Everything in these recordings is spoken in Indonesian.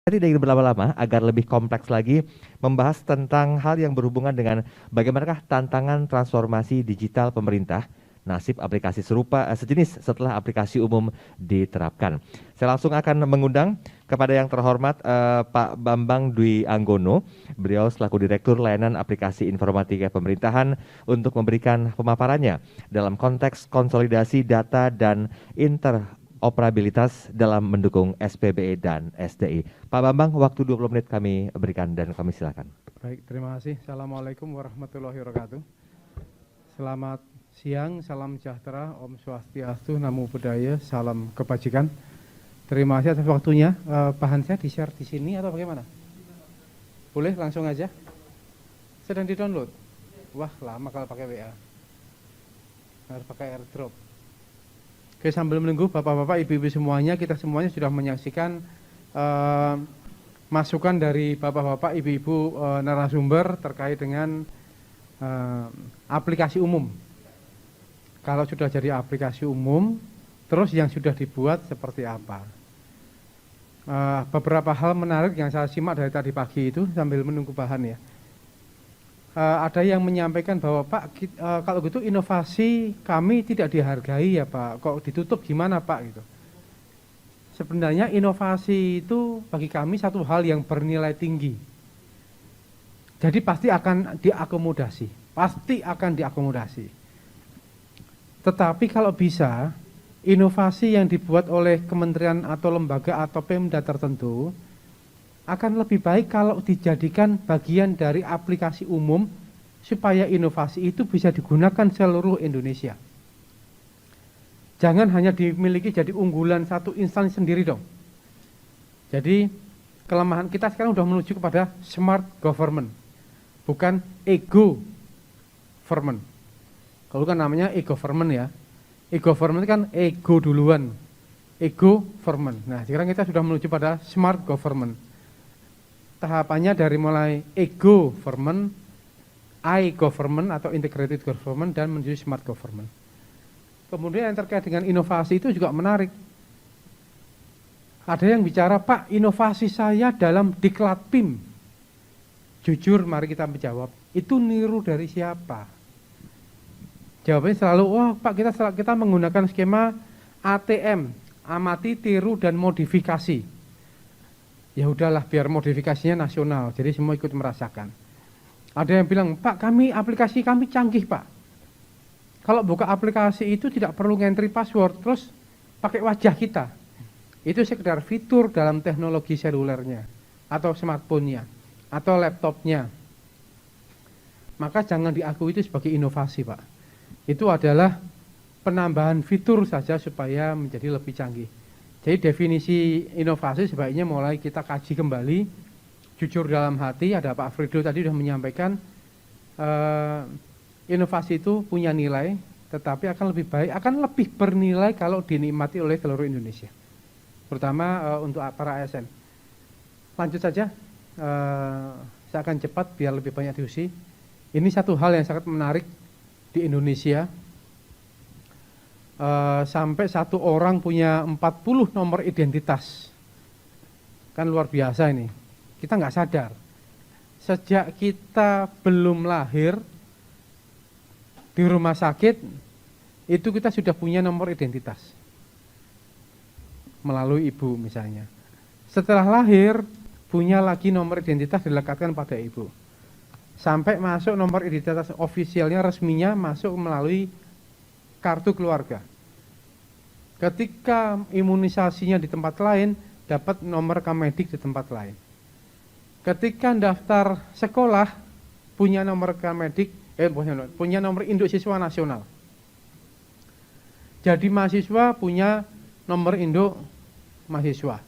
Tidak ingin berlama-lama agar lebih kompleks lagi membahas tentang hal yang berhubungan dengan bagaimanakah tantangan transformasi digital pemerintah, nasib aplikasi sejenis setelah aplikasi umum diterapkan. Saya langsung akan mengundang kepada yang terhormat Pak Bambang Dwi Anggono, beliau selaku Direktur Layanan Aplikasi Informatika Pemerintahan untuk memberikan pemaparannya dalam konteks konsolidasi data dan interoperabilitas dalam mendukung SPBE dan SDI. Pak Bambang, waktu 20 menit kami berikan dan kami silakan. Baik, terima kasih. Assalamualaikum warahmatullahi wabarakatuh. Selamat siang, salam sejahtera, Om Swastiastu, Namo Buddhaya, salam kebajikan. Terima kasih atas waktunya. Bahan saya di-share di sini atau bagaimana? Boleh langsung aja? Sedang di-download? Wah, lama kalau pakai WA. Harus pakai AirDrop. Oke, sambil menunggu Bapak-bapak, Ibu-ibu semuanya, kita semuanya sudah menyaksikan masukan dari Bapak-bapak, Ibu-ibu narasumber terkait dengan aplikasi umum. Kalau sudah jadi aplikasi umum, terus yang sudah dibuat seperti apa? Beberapa hal menarik yang saya simak dari tadi pagi itu sambil menunggu bahan ya. Ada yang menyampaikan bahwa Pak, kalau gitu inovasi kami tidak dihargai ya Pak, kok ditutup gimana Pak gitu. Sebenarnya inovasi itu bagi kami satu hal yang bernilai tinggi. Jadi pasti akan diakomodasi. Tetapi kalau bisa, inovasi yang dibuat oleh kementerian atau lembaga atau Pemda tertentu akan lebih baik kalau dijadikan bagian dari aplikasi umum supaya inovasi itu bisa digunakan seluruh Indonesia. Jangan hanya dimiliki jadi unggulan satu instansi sendiri dong. Jadi kelemahan kita sekarang sudah menuju kepada smart government, bukan ego government. Kalau kan namanya e-government ya. E-government kan ego duluan, ego government. Nah sekarang kita sudah menuju pada smart government. Tahapannya dari mulai e-government, I-government atau integrated government dan menuju smart government. Kemudian yang terkait dengan inovasi itu juga menarik. Ada yang bicara, Pak, inovasi saya dalam diklat PIM. Jujur, mari kita menjawab. Itu niru dari siapa? Jawabannya selalu, wah Pak, kita menggunakan skema ATM, amati, tiru, dan modifikasi. Ya udahlah, biar modifikasinya nasional, jadi semua ikut merasakan. Ada yang bilang, Pak, aplikasi kami canggih Pak. Kalau buka aplikasi itu tidak perlu ngentri password, terus pakai wajah kita. Itu sekedar fitur dalam teknologi selulernya, atau smartphone-nya, atau laptopnya. Maka jangan diakui itu sebagai inovasi Pak. Itu adalah penambahan fitur saja supaya menjadi lebih canggih. Jadi definisi inovasi sebaiknya mulai kita kaji kembali. Jujur dalam hati, ada Pak Frido tadi sudah menyampaikan inovasi itu punya nilai, tetapi akan lebih bernilai kalau dinikmati oleh seluruh Indonesia, terutama untuk para ASN. Lanjut saja, saya akan cepat biar lebih banyak diusi. Ini satu hal yang sangat menarik di Indonesia. Sampai satu orang punya 40 nomor identitas. Kan luar biasa ini. Kita nggak sadar. Sejak kita belum lahir di rumah sakit, itu kita sudah punya nomor identitas. Melalui ibu misalnya. Setelah lahir, punya lagi nomor identitas dilekatkan pada ibu. Sampai masuk nomor identitas ofisialnya, resminya masuk melalui kartu keluarga. Ketika imunisasinya di tempat lain, dapat nomor Kamedik di tempat lain. Ketika daftar sekolah, punya nomor Kamedik, punya nomor induk siswa nasional. Jadi mahasiswa punya nomor induk mahasiswa.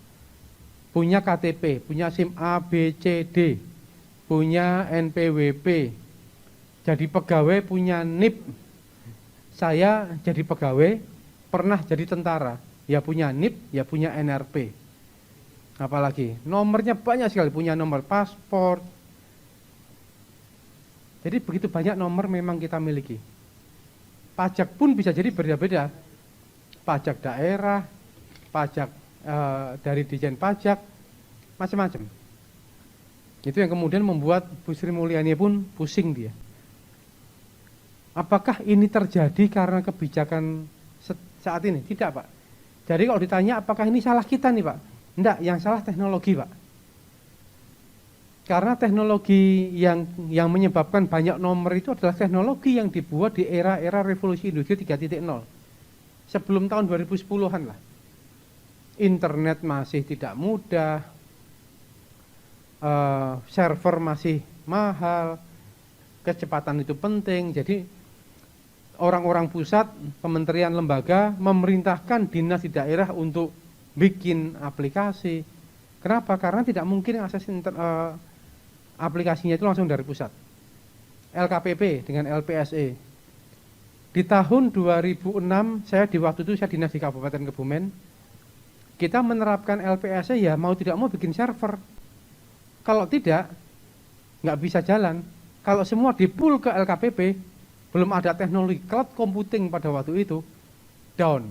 Punya KTP, punya SIM A, B, C, D, punya NPWP. Jadi pegawai punya NIP. Saya jadi pegawai, pernah jadi tentara, ya punya NIP, ya punya NRP. Apalagi nomornya banyak sekali, punya nomor paspor. Jadi begitu banyak nomor memang kita miliki. Pajak pun bisa jadi berbeda-beda. Pajak daerah, pajak dari Ditjen Pajak, macam-macam. Itu yang kemudian membuat Bu Sri Mulyani pun pusing dia. Apakah ini terjadi karena kebijakan saat ini? Tidak, Pak. Jadi kalau ditanya apakah ini salah kita nih, Pak? Enggak, yang salah teknologi, Pak. Karena teknologi yang menyebabkan banyak nomor itu adalah teknologi yang dibuat di era-era revolusi industri 3.0. Sebelum tahun 2010-an lah. Internet masih tidak mudah, server masih mahal, kecepatan itu penting. Jadi orang-orang pusat, kementerian lembaga memerintahkan dinas di daerah untuk bikin aplikasi. Kenapa? Karena tidak mungkin akses aplikasinya itu langsung dari pusat. LKPP dengan LPSE. Di tahun 2006, saya di waktu itu saya dinas di Kabupaten Kebumen, kita menerapkan LPSE ya mau tidak mau bikin server. Kalau tidak, nggak bisa jalan. Kalau semua di-pull ke LKPP, belum ada teknologi cloud computing pada waktu itu, down.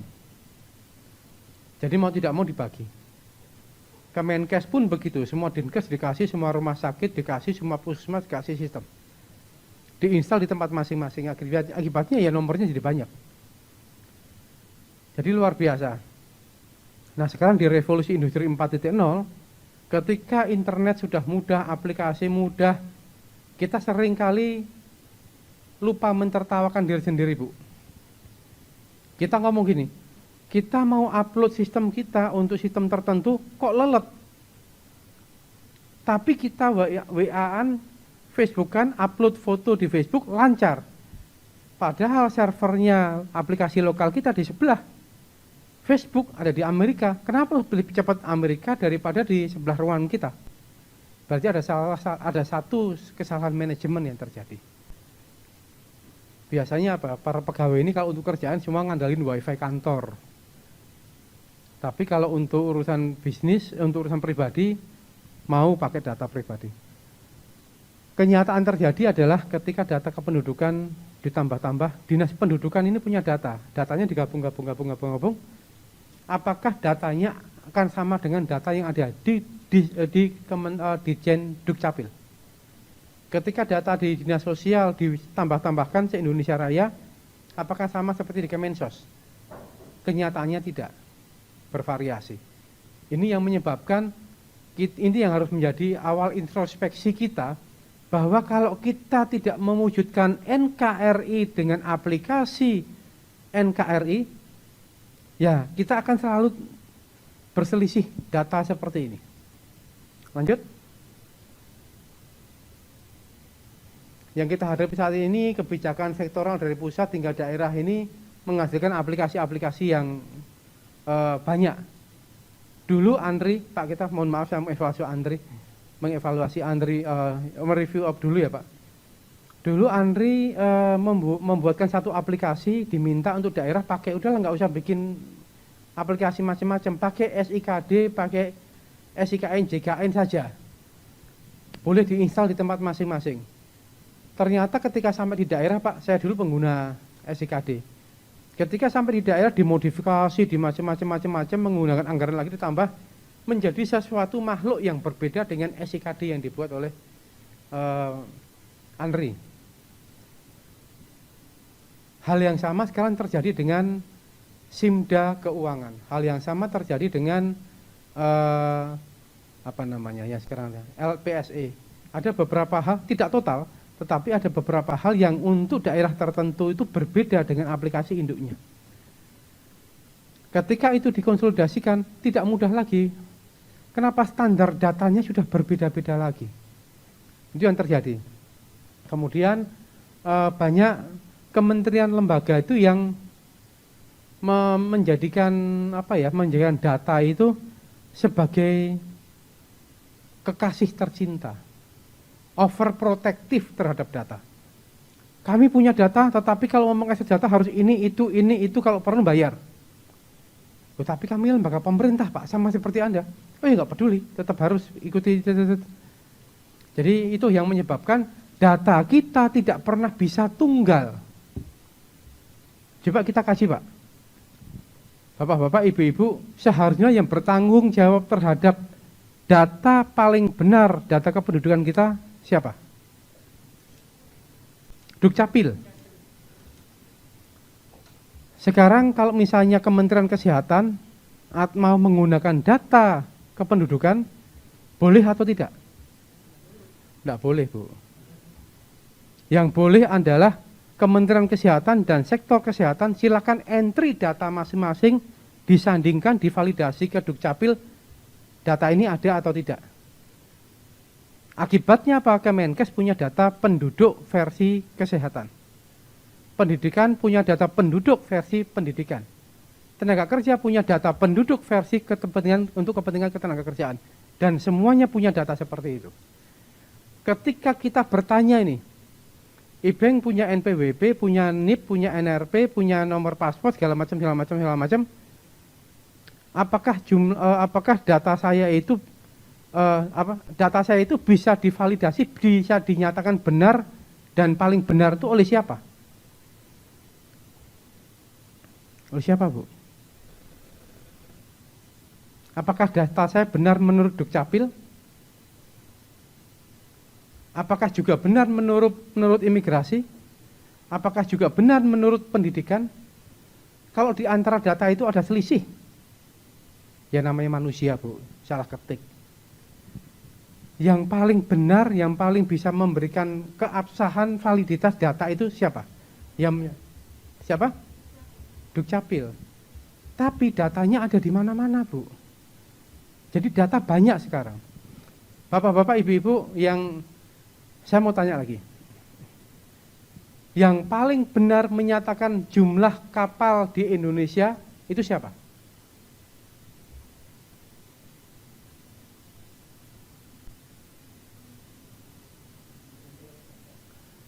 Jadi mau tidak mau dibagi. Kemenkes pun begitu, semua dinkes dikasih, semua rumah sakit dikasih, semua puskesmas dikasih sistem. Diinstal di tempat masing-masing, akibatnya ya nomornya jadi banyak. Jadi luar biasa. Nah sekarang di revolusi industri 4.0, ketika internet sudah mudah, aplikasi mudah, kita seringkali lupa mentertawakan diri sendiri, Bu. Kita ngomong gini, kita mau upload sistem kita untuk sistem tertentu, kok lelet. Tapi kita WA-an, Facebookan, upload foto di Facebook, lancar. Padahal servernya aplikasi lokal kita di sebelah. Facebook ada di Amerika, kenapa lebih cepat Amerika daripada di sebelah ruangan kita? Berarti ada satu kesalahan manajemen yang terjadi. Biasanya apa? Para pegawai ini kalau untuk kerjaan semua ngandalin wifi kantor. Tapi kalau untuk urusan bisnis, untuk urusan pribadi, mau pakai data pribadi. Kenyataan terjadi adalah ketika data kependudukan ditambah-tambah, dinas pendudukan ini punya data. Datanya digabung. Apakah datanya akan sama dengan data yang ada di Dijen Dukcapil? Ketika data di dinas sosial ditambah-tambahkan se-Indonesia Raya, apakah sama seperti di Kemensos? Kenyataannya tidak, bervariasi. Ini yang menyebabkan, ini yang harus menjadi awal introspeksi kita, bahwa kalau kita tidak mewujudkan NKRI dengan aplikasi NKRI, ya kita akan selalu berselisih data seperti ini. Lanjut. Yang kita hadapi saat ini, kebijakan sektoral dari pusat hingga daerah ini menghasilkan aplikasi-aplikasi yang banyak. Dulu Andri, Pak, kita mohon maaf saya mengevaluasi Andri, mereview up dulu ya Pak. Dulu Andri membuatkan satu aplikasi, diminta untuk daerah pakai, udahlah nggak usah bikin aplikasi macam-macam, pakai SIKD, pakai SIKN, JKN saja. Boleh diinstal di tempat masing-masing. Ternyata ketika sampai di daerah Pak, saya dulu pengguna SIKD. Ketika sampai di daerah dimodifikasi, di macam-macam menggunakan anggaran lagi ditambah, menjadi sesuatu makhluk yang berbeda dengan SIKD yang dibuat oleh Andri. Hal yang sama sekarang terjadi dengan Simda Keuangan. Hal yang sama terjadi dengan LPSE. Ada beberapa hal, tidak total, tetapi ada beberapa hal yang untuk daerah tertentu itu berbeda dengan aplikasi induknya. Ketika itu dikonsolidasikan, tidak mudah lagi. Kenapa standar datanya sudah berbeda-beda lagi? Itu yang terjadi. Kemudian banyak kementerian lembaga itu yang menjadikan data itu sebagai kekasih tercinta, overprotective terhadap data. Kami punya data, tetapi kalau ngomong akses data harus ini, itu kalau perlu bayar. Tapi kami lembaga pemerintah Pak, sama seperti Anda. Oh ya nggak peduli, tetap harus ikuti. Jadi itu yang menyebabkan data kita tidak pernah bisa tunggal. Coba kita kasih Pak. Bapak-bapak, ibu-ibu, seharusnya yang bertanggung jawab terhadap data paling benar, data kependudukan kita siapa? Dukcapil. Sekarang kalau misalnya Kementerian Kesehatan mau menggunakan data kependudukan, boleh atau tidak? Tidak boleh, Bu. Yang boleh adalah Kementerian Kesehatan dan sektor kesehatan silakan entry data masing-masing, disandingkan, divalidasi ke Dukcapil, data ini ada atau tidak. Akibatnya apa? Kemenkes punya data penduduk versi kesehatan. Pendidikan punya data penduduk versi pendidikan. Tenaga kerja punya data penduduk versi untuk kepentingan ketenaga kerjaan. Dan semuanya punya data seperti itu. Ketika kita bertanya ini, IBank punya NPWP, punya NIP, punya NRP, punya nomor paspor, segala macam. Apakah data saya itu bisa divalidasi, bisa dinyatakan benar dan paling benar itu oleh siapa? Oleh siapa, Bu? Apakah data saya benar menurut Dukcapil? Apakah juga benar menurut imigrasi? Apakah juga benar menurut pendidikan? Kalau di antara data itu ada selisih, ya namanya manusia, Bu, salah ketik. Yang paling benar, yang paling bisa memberikan keabsahan validitas data itu siapa? Siapa? Dukcapil. Tapi datanya ada di mana-mana, Bu. Jadi data banyak sekarang. Bapak-bapak, ibu-ibu, yang saya mau tanya lagi. Yang paling benar menyatakan jumlah kapal di Indonesia itu siapa?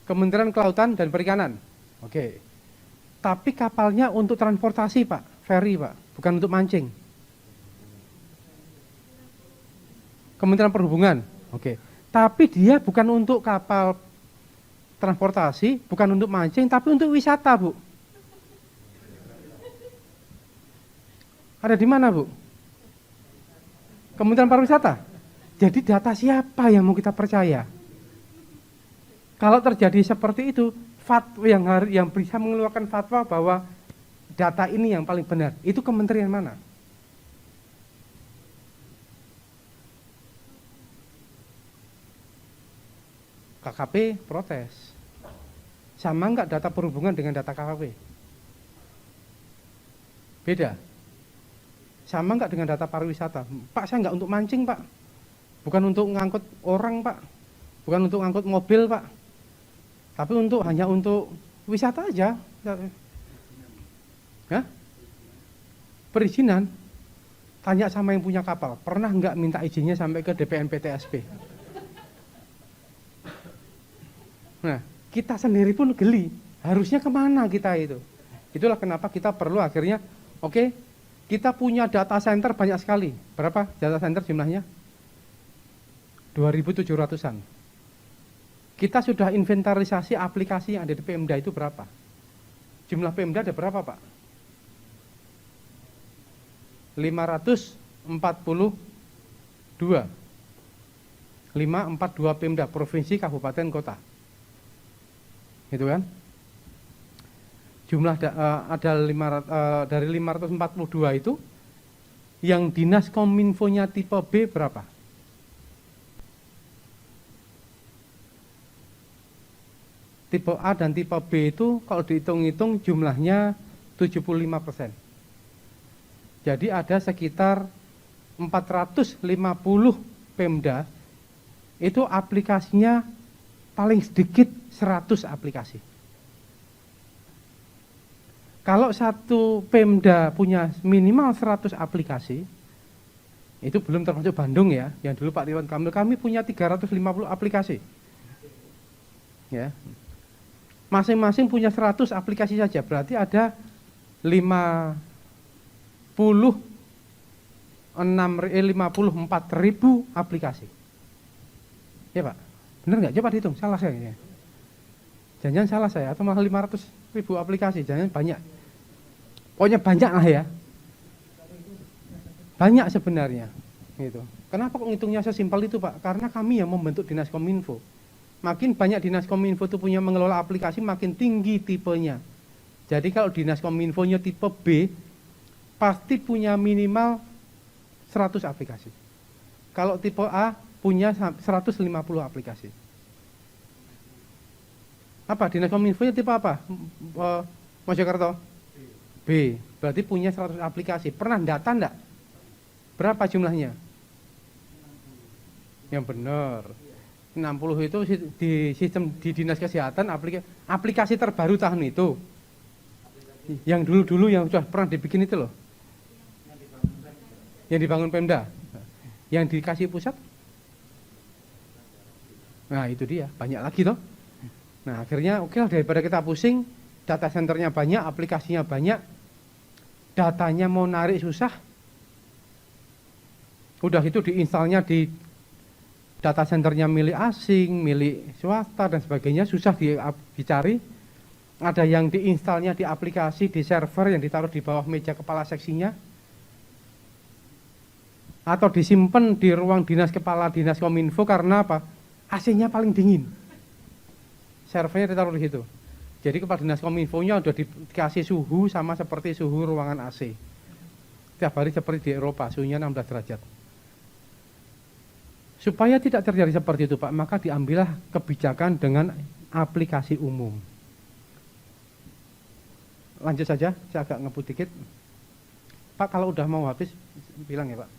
Kementerian Kelautan dan Perikanan. Oke. Tapi kapalnya untuk transportasi, Pak, ferry, Pak, bukan untuk mancing. Kementerian Perhubungan. Oke. Tapi dia bukan untuk kapal transportasi, bukan untuk mancing, tapi untuk wisata, Bu. Ada di mana, Bu? Kementerian Pariwisata. Jadi data siapa yang mau kita percaya? Kalau terjadi seperti itu, fatwa yang bisa mengeluarkan fatwa bahwa data ini yang paling benar, itu kementerian mana? KKP protes. Sama enggak data perhubungan dengan data KKP? Beda. Sama enggak dengan data pariwisata? Pak, saya enggak untuk mancing, Pak. Bukan untuk ngangkut orang, Pak. Bukan untuk ngangkut mobil, Pak. Tapi hanya untuk wisata aja. Hah? Perizinan. Tanya sama yang punya kapal, pernah enggak minta izinnya sampai ke DPNPTSP? Nah, kita sendiri pun geli. Harusnya kemana kita itu? Itulah kenapa kita perlu akhirnya, oke, kita punya data center banyak sekali. Berapa data center jumlahnya? 2.700-an. Kita sudah inventarisasi aplikasi yang ada di Pemda itu berapa? Jumlah Pemda ada berapa, Pak? 542. 542 Pemda, provinsi, kabupaten, kota. Gitu kan? Jumlah ada dari 542 itu, yang dinas kominfonya tipe B berapa? Tipe A dan tipe B itu kalau dihitung-hitung jumlahnya 75%. Jadi ada sekitar 450 Pemda itu aplikasinya paling sedikit 100 aplikasi. Kalau satu Pemda punya minimal 100 aplikasi, itu belum termasuk Bandung ya, yang dulu Pak Ridwan Kamil, kami punya 350 aplikasi. Ya. Masing-masing punya 100 aplikasi saja, berarti ada 54.000 aplikasi. Ya Pak, benar nggak? Coba dihitung, salah saya. Jangan salah saya, atau malah 500.000 aplikasi, jangan banyak. Pokoknya banyak lah ya. Banyak sebenarnya. Gitu. Kenapa kok ngitungnya sesimpel itu Pak? Karena kami yang membentuk Dinas Kominfo. Makin banyak Dinas Kominfo itu punya mengelola aplikasi, makin tinggi tipenya. Jadi kalau Dinas Kominfo-nya tipe B, pasti punya minimal 100 aplikasi. Kalau tipe A, punya 150 aplikasi. Apa? Dinas Kominfo-nya tipe apa? Mojokerto? B. Berarti punya 100 aplikasi. Pernah data enggak? Berapa jumlahnya? Yang benar. 60 itu di sistem di Dinas Kesehatan aplikasi terbaru tahun itu. Yang dulu-dulu yang sudah pernah dibikin itu loh. Yang dibangun Pemda. Yang dikasih pusat. Nah, itu dia, banyak lagi toh. Nah, akhirnya oke lah, daripada kita pusing, data centernya banyak, aplikasinya banyak, datanya mau narik susah. Udah itu diinstalnya di data centernya milik asing, milik swasta dan sebagainya, susah dicari. Ada yang diinstalnya di aplikasi, di server yang ditaruh di bawah meja kepala seksinya, atau disimpan di ruang dinas kepala dinas Kominfo karena apa? AC-nya paling dingin. Servernya ditaruh di situ. Jadi kepala dinas Kominfo-nya udah dikasih suhu sama seperti suhu ruangan AC. Tiap hari seperti di Eropa, suhunya 16 derajat. Supaya tidak terjadi seperti itu Pak, maka diambillah kebijakan dengan aplikasi umum. Lanjut saja, saya agak ngebut dikit. Pak, kalau udah mau habis, bilang ya Pak.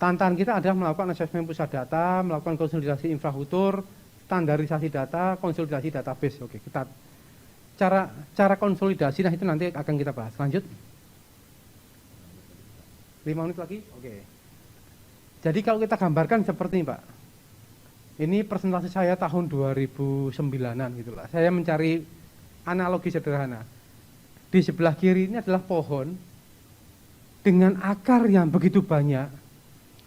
Tantangan kita adalah melakukan asesmen pusat data, melakukan konsolidasi infrastruktur, standarisasi data, konsolidasi database. Oke, kita cara konsolidasi, nah itu nanti akan kita bahas. Lanjut. 5 menit lagi? Oke. Jadi kalau kita gambarkan seperti ini Pak, ini presentasi saya tahun 2009-an gitulah. Saya mencari analogi sederhana. Di sebelah kiri ini adalah pohon dengan akar yang begitu banyak.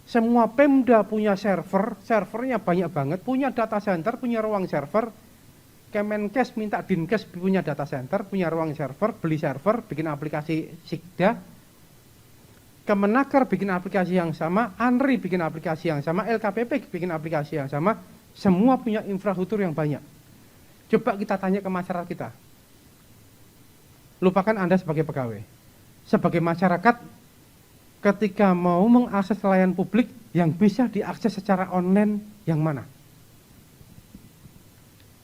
Semua Pemda punya server, servernya banyak banget, punya data center, punya ruang server. Kemenkes minta Dinkes punya data center, punya ruang server, beli server, bikin aplikasi Sikda. Kemenaker bikin aplikasi yang sama, ANRI bikin aplikasi yang sama, LKPP bikin aplikasi yang sama, semua punya infrastruktur yang banyak. Coba kita tanya ke masyarakat kita. Lupakan Anda sebagai pegawai. Sebagai masyarakat, ketika mau mengakses layanan publik yang bisa diakses secara online, yang mana?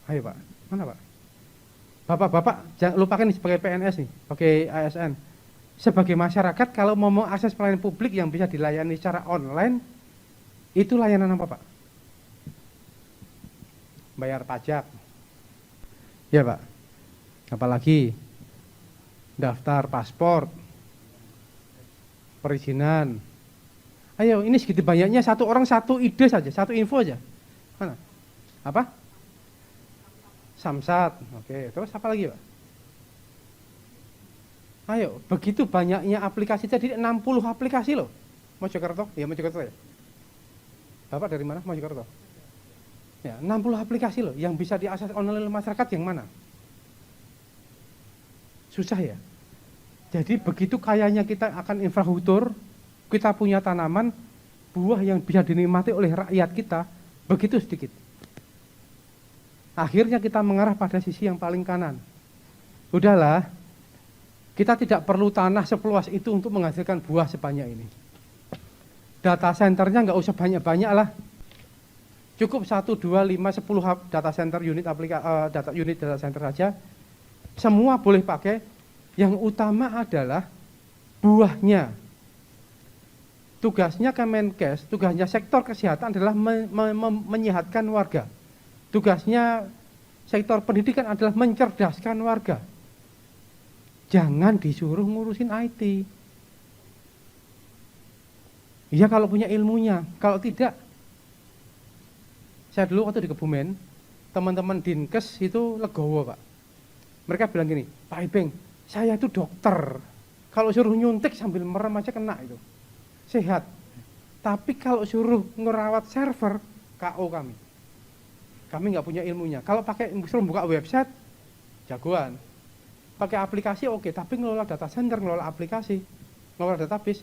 Ayo Pak, mana Pak? Bapak-bapak, jangan lupakan nih sebagai PNS nih, sebagai ASN. Sebagai masyarakat, kalau mau mengakses pelayanan publik yang bisa dilayani secara online, itu layanan apa Pak? Bayar pajak. Ya Pak. Apalagi daftar paspor, perizinan. Ayo, ini segitu banyaknya, satu orang satu ide saja, satu info aja. Mana? Apa? Samsat. Oke, terus apa lagi Pak? Ayo, begitu banyaknya aplikasi, jadi 60 aplikasi loh. Mojokerto, ya Mojokerto ya. Bapak dari mana? Mojokerto. Ya, 60 aplikasi loh yang bisa diakses online oleh masyarakat, yang mana? Susah ya. Jadi begitu kayanya kita akan infrastruktur, kita punya tanaman, buah yang bisa dinikmati oleh rakyat kita, begitu sedikit. Akhirnya kita mengarah pada sisi yang paling kanan. Udahlah, kita tidak perlu tanah seluas itu untuk menghasilkan buah sebanyak ini. Data centernya nggak usah banyak-banyak lah. Cukup 1, 2, 5, 10 data center unit data center saja. Semua boleh pakai. Yang utama adalah buahnya. Tugasnya Kemenkes, tugasnya sektor kesehatan adalah menyehatkan warga. Tugasnya sektor pendidikan adalah mencerdaskan warga. Jangan disuruh ngurusin IT. Iya kalau punya ilmunya, kalau tidak. Saya dulu waktu di Kebumen, teman-teman Dinkes itu legowo Pak. Mereka bilang gini, Pak Ipeng, saya itu dokter. Kalau suruh nyuntik sambil merem aja kena itu. Sehat. Tapi kalau suruh ngerawat server, KO kami. Kami nggak punya ilmunya. Kalau pakai suruh buka website, jagoan. Pakai aplikasi oke, tapi ngelola data center, ngelola aplikasi, ngelola database,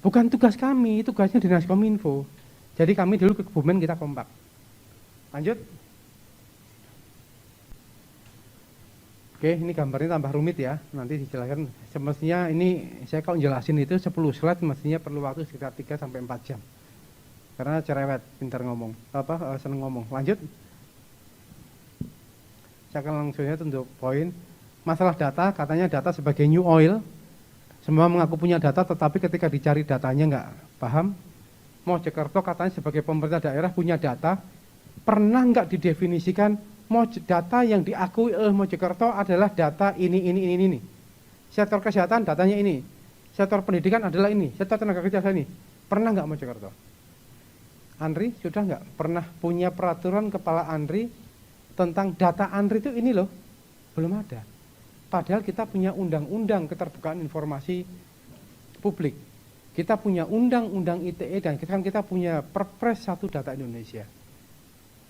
Bukan tugas kami, tugasnya Dinas Kominfo. Jadi kami dulu ke Kebumen kita kompak. Lanjut. Oke, ini gambarnya tambah rumit ya. Nanti dijelaskan. Semestinya ini saya kalau jelasin itu 10 slide mestinya perlu waktu sekitar 3 sampai 4 jam. Karena cerewet, pintar ngomong. Seneng ngomong. Lanjut. Saya akan langsung aja untuk poin. Masalah data, katanya data sebagai new oil. Semua mengaku punya data, tetapi ketika dicari datanya nggak paham. Mojokerto katanya sebagai pemerintah daerah punya data. Pernah nggak didefinisikan data yang diakui oleh Mojokerto adalah data ini. Sektor kesehatan datanya ini. Sektor pendidikan adalah ini. Sektor tenaga kerja adalah ini. Pernah nggak Mojokerto? Andri sudah nggak pernah punya peraturan kepala Andri tentang data Andri itu ini loh? Belum ada. Padahal kita punya undang-undang keterbukaan informasi publik. Kita punya undang-undang ITE dan kita punya Perpres 1 Data Indonesia.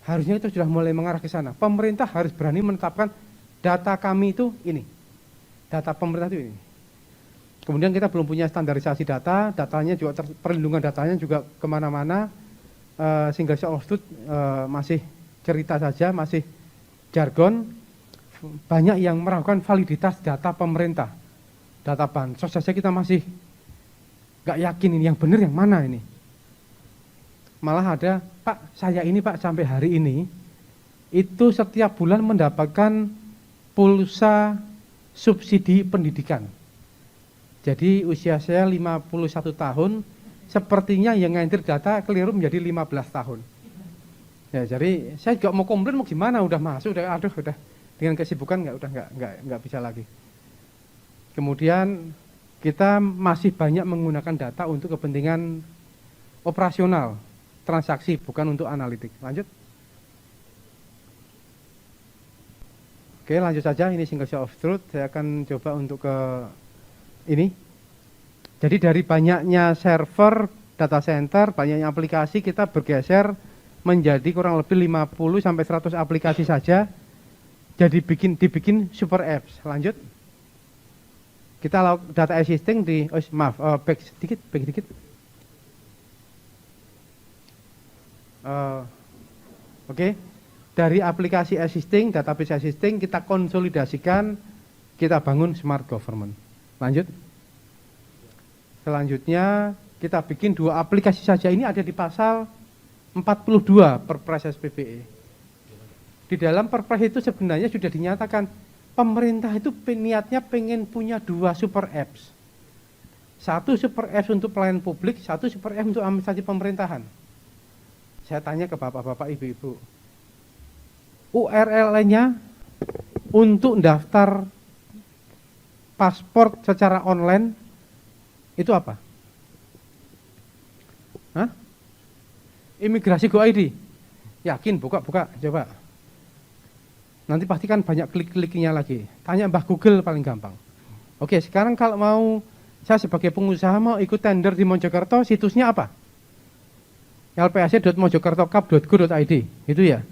Harusnya itu sudah mulai mengarah ke sana. Pemerintah harus berani menetapkan data kami itu ini. Data pemerintah itu ini. Kemudian kita belum punya standarisasi data, datanya juga perlindungan datanya juga kemana-mana. Single source of truth masih cerita saja, masih jargon. Banyak yang meragukan validitas data pemerintah. Data bansos saja kita masih nggak yakin ini yang benar yang mana ini. Malah ada, Pak, saya ini Pak sampai hari ini itu setiap bulan mendapatkan pulsa subsidi pendidikan. Jadi usia saya 51 tahun, sepertinya yang ngantir data keliru menjadi 15 tahun. Ya, jadi saya juga mau komplain mau gimana, udah masuk, udah dengan kesibukan nggak bisa lagi. Kemudian kita masih banyak menggunakan data untuk kepentingan operasional, transaksi, bukan untuk analitik. Lanjut. Oke, lanjut saja. Ini single source of truth. Saya akan coba untuk ke ini. Jadi dari banyaknya server, data center, banyaknya aplikasi, kita bergeser menjadi kurang lebih 50 sampai 100 aplikasi saja. Jadi dibikin super apps. Lanjut. Kita lakukan data existing di, back sedikit. Oke. Dari aplikasi existing, database existing, kita konsolidasikan, kita bangun smart government. Lanjut. Selanjutnya, kita bikin 2 aplikasi saja. Ini ada di pasal 42 Perpres SPBE. Di dalam Perpres itu sebenarnya sudah dinyatakan pemerintah itu niatnya pengen punya 2 super apps. 1 super apps untuk pelayanan publik, 1 super apps untuk administrasi pemerintahan. Saya tanya ke bapak-bapak, ibu-ibu. URL-nya untuk daftar paspor secara online itu apa? Hah? Imigrasi Go ID. Yakin buka coba. Nanti pastikan banyak klik-kliknya lagi. Tanya Mbah Google paling gampang. Oke, sekarang kalau mau saya sebagai pengusaha mau ikut tender di Mojokerto, situsnya apa? lpsc.mojokertocap.go.id, itu ya.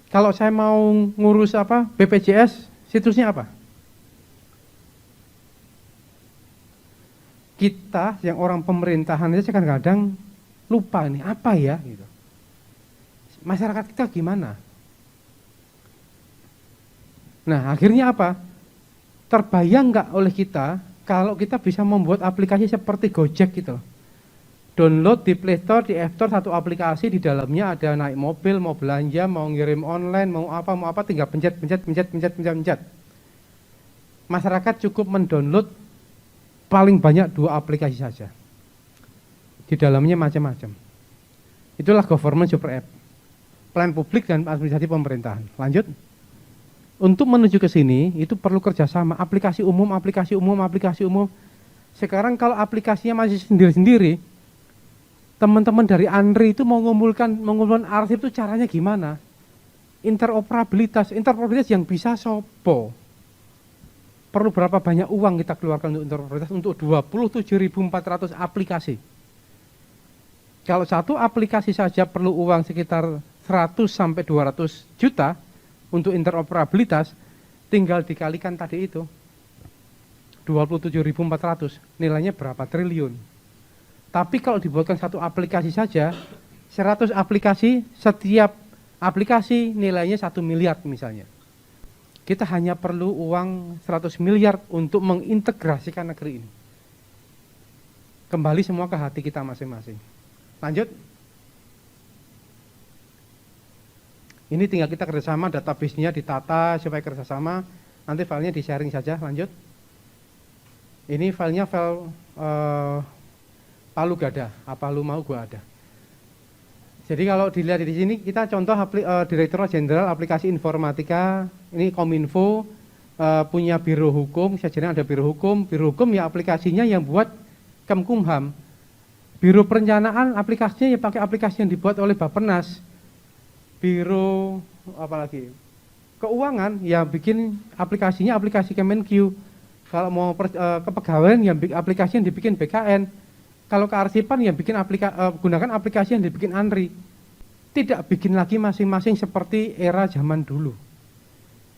Kalau saya mau ngurus BPJS, situsnya apa? Kita yang orang pemerintahan aja kadang-kadang lupa nih, apa ya gitu. Masyarakat kita gimana? Nah, akhirnya apa? Terbayang nggak oleh kita kalau kita bisa membuat aplikasi seperti Gojek gitu loh. Download di Play Store, di App Store 1 aplikasi, di dalamnya ada naik mobil, mau belanja, mau ngirim online, mau apa, tinggal pencet. Masyarakat cukup mendownload paling banyak 2 aplikasi saja. Di dalamnya macam-macam. Itulah government super app. Pelayanan publik dan administrasi pemerintahan. Lanjut. Untuk menuju ke sini, itu perlu kerjasama. Aplikasi umum. Sekarang kalau aplikasinya masih sendiri-sendiri, teman-teman dari Andri itu mau mengumpulkan arsip itu caranya gimana? Interoperabilitas yang bisa sopo. Perlu berapa banyak uang kita keluarkan untuk interoperabilitas untuk 27.400 aplikasi. Kalau 1 aplikasi saja perlu uang sekitar 100 sampai 200 juta untuk interoperabilitas, tinggal dikalikan tadi itu 27.400, nilainya berapa triliun. Tapi kalau dibuatkan satu aplikasi saja, 100 aplikasi, setiap aplikasi nilainya 1 miliar misalnya. Kita hanya perlu uang 100 miliar untuk mengintegrasikan negeri ini. Kembali semua ke hati kita masing-masing. Lanjut. Ini tinggal kita kerjasama, database-nya ditata supaya kerjasama. Nanti filenya di-sharing saja, lanjut. Ini filenya file Palu Gada, apa lu mau gua ada. Jadi kalau dilihat di sini kita contoh Direktorat Jenderal Aplikasi Informatika, ini Kominfo punya Biro Hukum, sejarah ada Biro Hukum ya aplikasinya yang buat Kemkumham. Biro Perencanaan aplikasinya ya pakai aplikasi yang dibuat oleh Bappenas. Biro apalagi? Keuangan ya bikin aplikasinya aplikasi Kemenq. Kalau mau kepegawaian ya aplikasi yang dibikin BKN. Kalau kearsipan ya bikin gunakan aplikasi yang dibikin ANRI. Tidak bikin lagi masing-masing seperti era zaman dulu.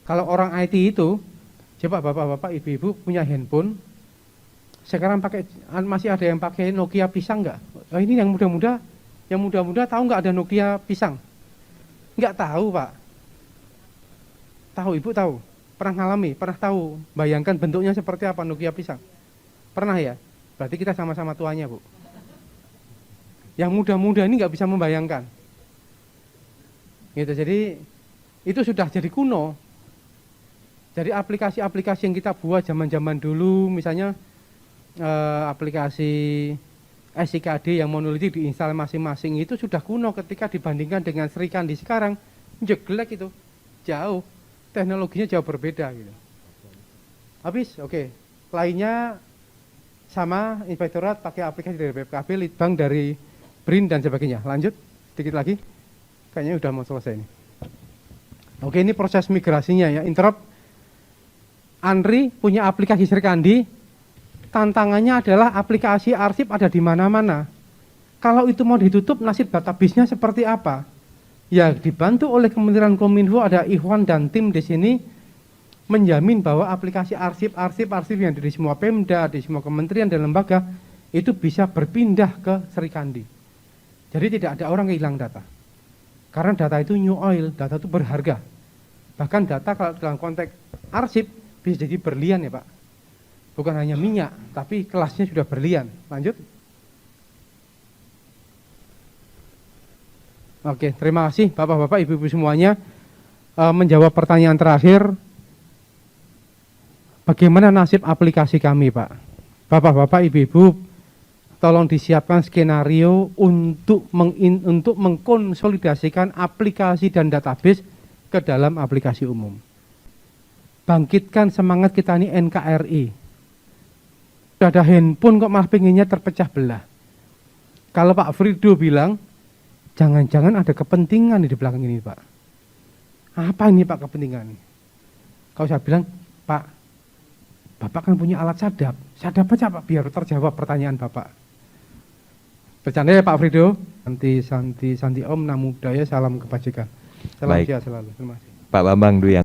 Kalau orang IT itu, coba bapak-bapak, ibu-ibu punya handphone, sekarang masih ada yang pakai Nokia pisang nggak? Oh, ini yang muda-muda tahu nggak ada Nokia pisang? Nggak tahu, Pak. Tahu, ibu tahu? Pernah ngalami, pernah tahu? Bayangkan bentuknya seperti apa Nokia pisang? Pernah ya? Berarti kita sama-sama tuanya, Bu. Yang muda-muda ini nggak bisa membayangkan. Gitu, jadi itu sudah jadi kuno. Jadi aplikasi-aplikasi yang kita buat zaman-zaman dulu, misalnya aplikasi SIKD yang monolitik diinstal masing-masing itu sudah kuno ketika dibandingkan dengan Srikandi sekarang, jelek itu, jauh. Teknologinya jauh berbeda gitu. Habis, oke. Lainnya sama inspektorat pakai aplikasi dari BPKB, Litbang dari BRIN dan sebagainya. Lanjut, sedikit lagi. Kayaknya udah mau selesai ini. Oke, ini proses migrasinya ya. Interop ANRI punya aplikasi Srikandi. Tantangannya adalah aplikasi arsip ada di mana-mana. Kalau itu mau ditutup, nasib database-nya seperti apa? Ya, dibantu oleh Kementerian Kominfo, ada Ikhwan dan tim di sini menjamin bahwa aplikasi arsip yang dari semua Pemda, di semua kementerian dan lembaga itu bisa berpindah ke Srikandi. Jadi tidak ada orang yang hilang data. Karena data itu new oil, data itu berharga. Bahkan data kalau dalam konteks arsip bisa jadi berlian ya Pak. Bukan hanya minyak, tapi kelasnya sudah berlian. Lanjut. Oke, terima kasih Bapak-bapak, Ibu-ibu semuanya. Menjawab pertanyaan terakhir, bagaimana nasib aplikasi kami, Pak? Bapak-bapak, Ibu-ibu, tolong disiapkan skenario untuk mengkonsolidasikan aplikasi dan database ke dalam aplikasi umum. Bangkitkan semangat kita ini NKRI. Sudah ada handphone kok malah pengennya terpecah belah. Kalau Pak Frido bilang, jangan-jangan ada kepentingan di belakang ini, Pak. Apa ini, Pak, kepentingan? Kalau saya bilang, Pak, Bapak kan punya alat sadap. Sadap aja, Pak, biar terjawab pertanyaan Bapak. Bercanda ya Pak Frido. Santi Om, Namo Buddhaya, salam kebajikan. Salam sehat selalu. Terima kasih. Pak Bambang Dwi.